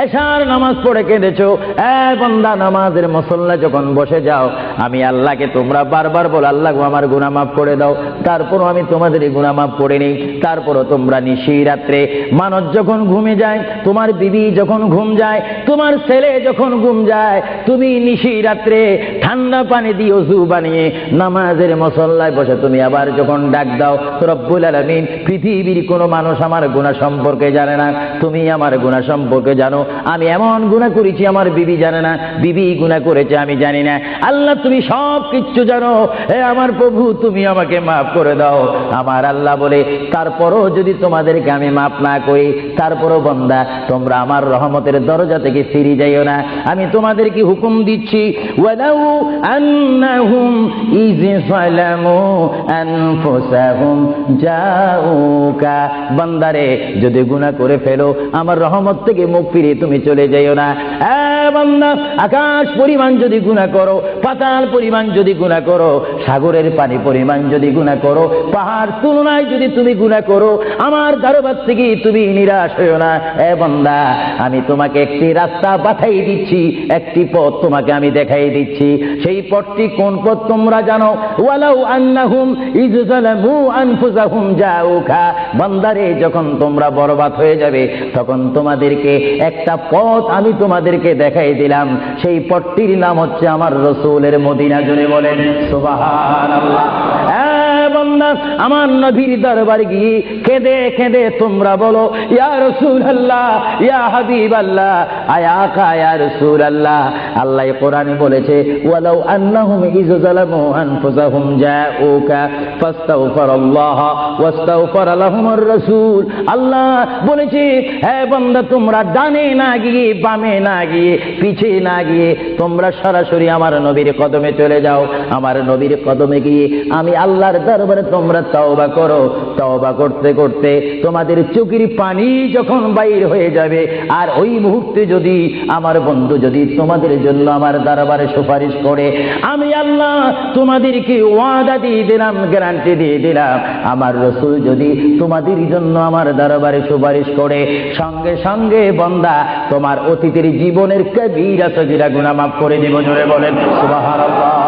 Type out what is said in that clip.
এশার নামাজ পড়ে কেঁদেছো, বান্দা নামাজের মুসল্লা যখন বসে যাও, আমি আল্লাহকে তোমরা বারবার বলো আল্লাহ আমার গুনাহ মাফ করে দাও, তারপরও আমি তোমাদের গুনাহ মাফ করে নিই। তারপরও তোমরা নিশি রাত্রে মানুষ যখন ঘুমে যায়, তোমার বিবি যখন ঘুম যায়, তোমার ছেলে যখন ঘুম যায়, তুমি নিশি রাত্রে ঠান্ডা পানি দিয়ে ওযু বানিয়ে নামাজের মুসল্লায় বসে তুমি আবার যখন ডাক দাও রব্বুল আলামিন, পৃথিবীর কোনো মানুষ আমার গুনাহ সম্পর্কে জানে না, তুমি আমার গুনাহ সম্পর্কে জানো। আমি এমন গুনাহ করেছি আমার বিবি জানে না, বিবি গুনাহ করেছে আমি জানি না, আল্লাহ তুমি সব কিচ্ছু জানো, হে আমার প্রভু তুমি আমাকে মাফ করে দাও। আমার আল্লাহ বলে তারপরও যদি তোমাদেরকে আমি মাফ না করি, তারপরও বান্দা তোমরা আমার রহমতের দরজা থেকে ফিরে যাইও না। আমি তোমাদেরকে হুকুম দিচ্ছি, ওয়ালাউ আন্নাহুম ইয যালামু আনফুসাহুম জাউকা, বান্দারে যদি গুনাহ করে ফেলো আমার রহমত থেকে মুখ ফিরে তুমি চলে যাইও না। বান্দা আকাশ পরিমাণ যদি গুনাহ করো, পাতাল পরিমাণ যদি গুনাহ করো, সাগরের পানি পরিমাণ যদি গুনাহ করো, পাহাড় তুলনায় যদি তুমি গুনাহ করো, আমার দরবার থেকে তুমি নিরাশ হইও না। বান্দা আমি তোমাকে একটি রাস্তা পাঠাই দিচ্ছি, একটি পথ তোমাকে আমি দেখাই দিচ্ছি। সেই পথটি কোন পথ তোমরা জানো? ওয়ালাউ আন্নাহুম ইয যালামু আনফুসাহুম জাউকা, বান্দারে যখন তোমরা বরবাদ হয়ে যাবে তখন তোমাদেরকে একটা পথ আমি তোমাদেরকে দেখাই দিলাম, সেই পথটির নাম হচ্ছে আমার রাসূলের মদিনা। জোরে বলেন সুবহানাল্লাহ। বান্দা আমার নবীর দরবারে গিয়ে কেঁদে কেঁদে তোমরা বলো ইয়া রাসূলুল্লাহ, ইয়া হাবিবাল্লাহ, আয়া আকা ইয়া রাসূলুল্লাহ। আল্লাহ কোরআনে বলেছে ওয়ালাউ আন্নাহুম ইয যালামু আনফুসাহুম জাউকা ফাস্তাগফিরুল্লাহ ওয়াস্তাগফার লাহুমুর রাসূল। আল্লাহ বলেছে হে বান্দা তোমরা ডানে না গিয়ে, বামে না গিয়ে, পিছে না গিয়ে তোমরা সরাসরি আমার নবীর কদমে চলে যাও। আমার নবীর কদমে গিয়ে আমি আল্লাহর দরবারে তোমরা তওবা করো। তওবা করতে করতে তোমাদের চোখের পানি যখন বাইর হয়ে যাবে, আর ওই মুহূর্তে যদি আমার বন্ধু যদি তোমাদের জন্য আমার দরবারে সুপারিশ করে, আমি আল্লাহ তোমাদেরকে ওয়াদা দিয়ে দিলাম, গ্যারান্টি দিয়ে দিলাম, আমার রাসূল যদি তোমাদের জন্য আমার দরবারে সুপারিশ করে, সঙ্গে সঙ্গে বান্দা তোমার অতীতের জীবনের কবিরা সগীরা গুনাহ মাফ করে দেব। জোরে বলেন সুবহানাল্লাহ।